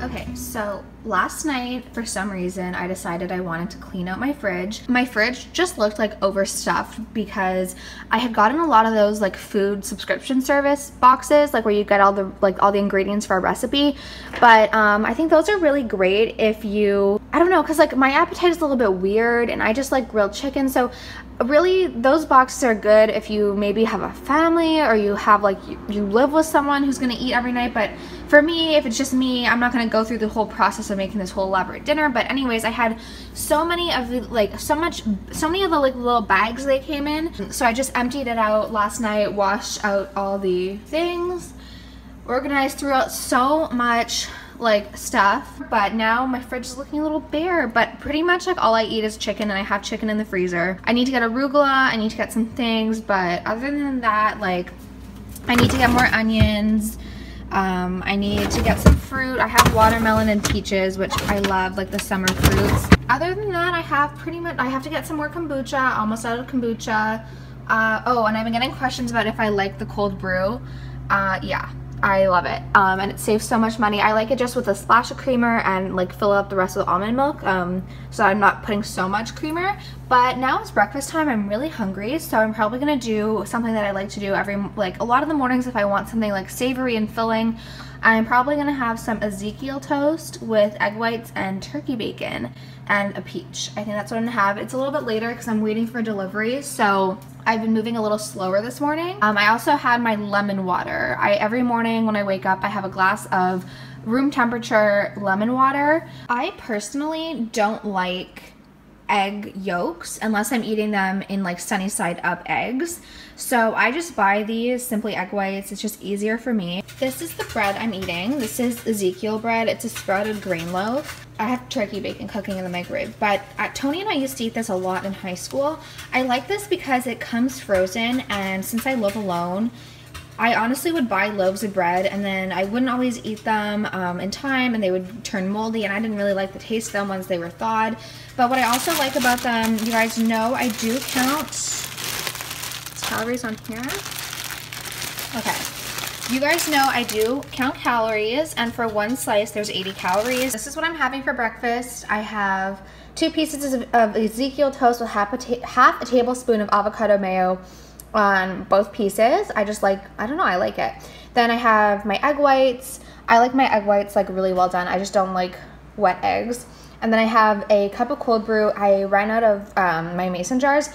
Okay, so last night, for some reason, I decided I wanted to clean out my fridge. My fridge just looked like overstuffed because I had gotten a lot of those like food subscription service boxes, like where you get all the ingredients for a recipe. But I think those are really great if you, I don't know, because like my appetite is a little bit weird and I just like grilled chicken. So really those boxes are good if you maybe have a family or you have like you live with someone who's gonna eat every night. But for me, if it's just me, I'm not gonna go through the whole process of making this whole elaborate dinner. But anyways, I had so many of the so many of the like little bags they came in, so I just emptied it out last night, washed out all the things, organized, threw out so much like stuff. But now my fridge is looking a little bare, but pretty much like all I eat is chicken, and I have chicken in the freezer. I need to get arugula, I need to get some things, but other than that, like I need to get more onions. I need to get some fruit. I have watermelon and peaches, which I love, like the summer fruits. Other than that, I have to get some more kombucha, almost out of kombucha. Oh, and I've been getting questions about if I like the cold brew. Yeah, I love it. And it saves so much money. I like it just with a splash of creamer and like fill up the rest of the almond milk, so I'm not putting so much creamer. But now it's breakfast time. I'm really hungry, so I'm probably gonna do something that I like to do a lot of the mornings if I want something like savory and filling. I'm probably gonna have some Ezekiel toast with egg whites and turkey bacon and a peach. I think that's what I'm gonna have. It's a little bit later because I'm waiting for delivery, so I've been moving a little slower this morning. I also had my lemon water. Every morning when I wake up, I have a glass of room temperature lemon water. I personally don't like egg yolks unless I'm eating them in like sunny side up eggs. So I just buy these Simply Egg Whites. It's just easier for me. This is the bread I'm eating. This is Ezekiel bread. It's a sprouted grain loaf. I have turkey bacon cooking in the microwave, but Tony and I used to eat this a lot in high school. I like this because it comes frozen, and since I live alone, I honestly would buy loaves of bread and then I wouldn't always eat them in time, and they would turn moldy, and I didn't really like the taste of them once they were thawed. But what I also like about them, you guys know I do count calories on here. Okay. You guys know I do count calories, and for one slice there's 80 calories. This is what I'm having for breakfast. I have 2 pieces of Ezekiel toast with half a tablespoon of avocado mayo on both pieces. I don't know, I like it. Then I have my egg whites. I like my egg whites like really well done. I just don't like wet eggs. And then I have a cup of cold brew. I ran out of my mason jars.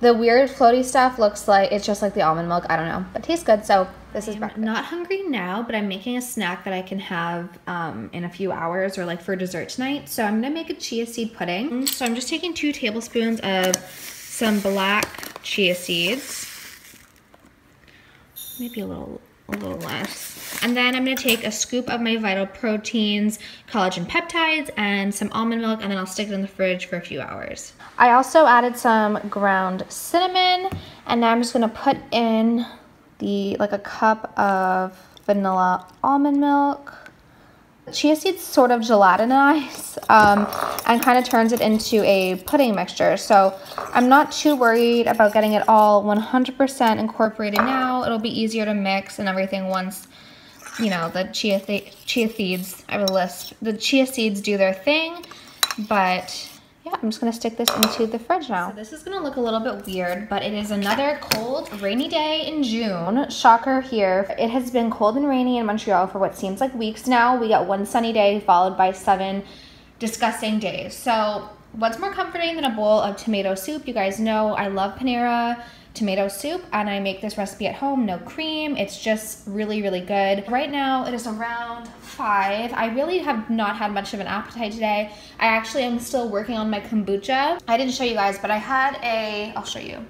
The weird floaty stuff looks like it's just like the almond milk. I don't know, but it tastes good. So this is breakfast. I'm not hungry now, but I'm making a snack that I can have in a few hours or like for dessert tonight. So I'm gonna make a chia seed pudding. So I'm just taking 2 tablespoons of some black chia seeds. Maybe a little less. And then I'm gonna take a scoop of my Vital Proteins, collagen peptides, and some almond milk, and then I'll stick it in the fridge for a few hours. I also added some ground cinnamon, and now I'm just gonna put in like a cup of vanilla almond milk. Chia seeds sort of gelatinize and kind of turns it into a pudding mixture. So I'm not too worried about getting it all 100% incorporated now. It'll be easier to mix and everything once, you know, the chia seeds, I have a list. The chia seeds do their thing, but yeah, I'm just gonna stick this into the fridge now. So this is gonna look a little bit weird, but it is another cold, rainy day in June. Shocker here. It has been cold and rainy in Montreal for what seems like weeks now. We got 1 sunny day followed by 7 disgusting days. So what's more comforting than a bowl of tomato soup? You guys know I love Panera tomato soup, and I make this recipe at home, no cream. It's just really, really good. Right now it is around 5. I really have not had much of an appetite today. I actually am still working on my kombucha. I didn't show you guys, but I had I'll show you.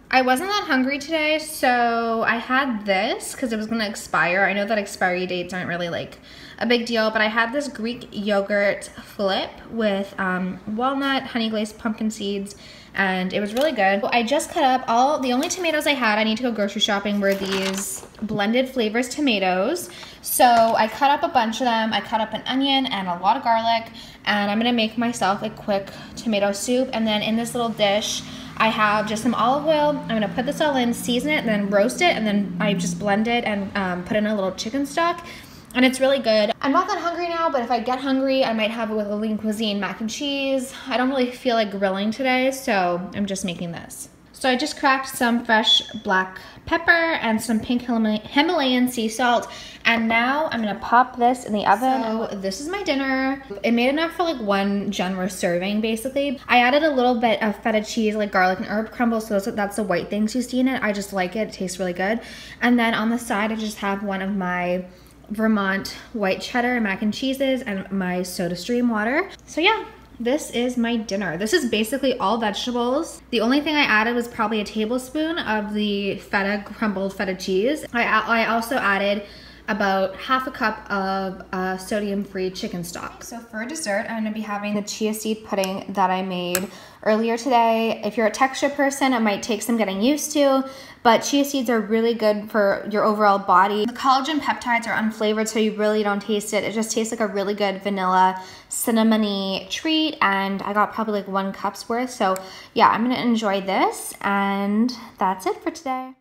I wasn't that hungry today, so I had this because it was gonna expire. I know that expiry dates aren't really like a big deal, but I had this Greek yogurt flip with walnut, honey glazed pumpkin seeds, and it was really good. I just cut up the only tomatoes I had, I need to go grocery shopping, were these blended flavors tomatoes. So I cut up a bunch of them. I cut up an onion and a lot of garlic, and I'm gonna make myself a quick tomato soup. And then in this little dish, I have just some olive oil. I'm gonna put this all in, season it, and then roast it, and then I just blend it and put in a little chicken stock. and it's really good. I'm not that hungry now, but if I get hungry, I might have it with a lean cuisine mac and cheese. I don't really feel like grilling today, so I'm just making this. So I just cracked some fresh black pepper and some pink Himalayan sea salt, and now I'm gonna pop this in the oven. So this is my dinner. It made enough for like one generous serving, basically. I added a little bit of feta cheese, like garlic and herb crumble, so that's the white things you see in it. I just like it. It tastes really good. And then on the side, I just have one of my Vermont white cheddar mac and cheeses and my Soda Stream water. So yeah. This is my dinner. This is basically all vegetables. The only thing I added was probably a tablespoon of the crumbled feta cheese. I also added about half a cup of sodium-free chicken stock. So for dessert, I'm gonna be having the chia seed pudding that I made earlier today. If you're a texture person, it might take some getting used to, but chia seeds are really good for your overall body. The collagen peptides are unflavored, so you really don't taste it. It just tastes like a really good vanilla cinnamony treat, and I got probably like 1 cup's worth. So yeah, I'm gonna enjoy this, and that's it for today.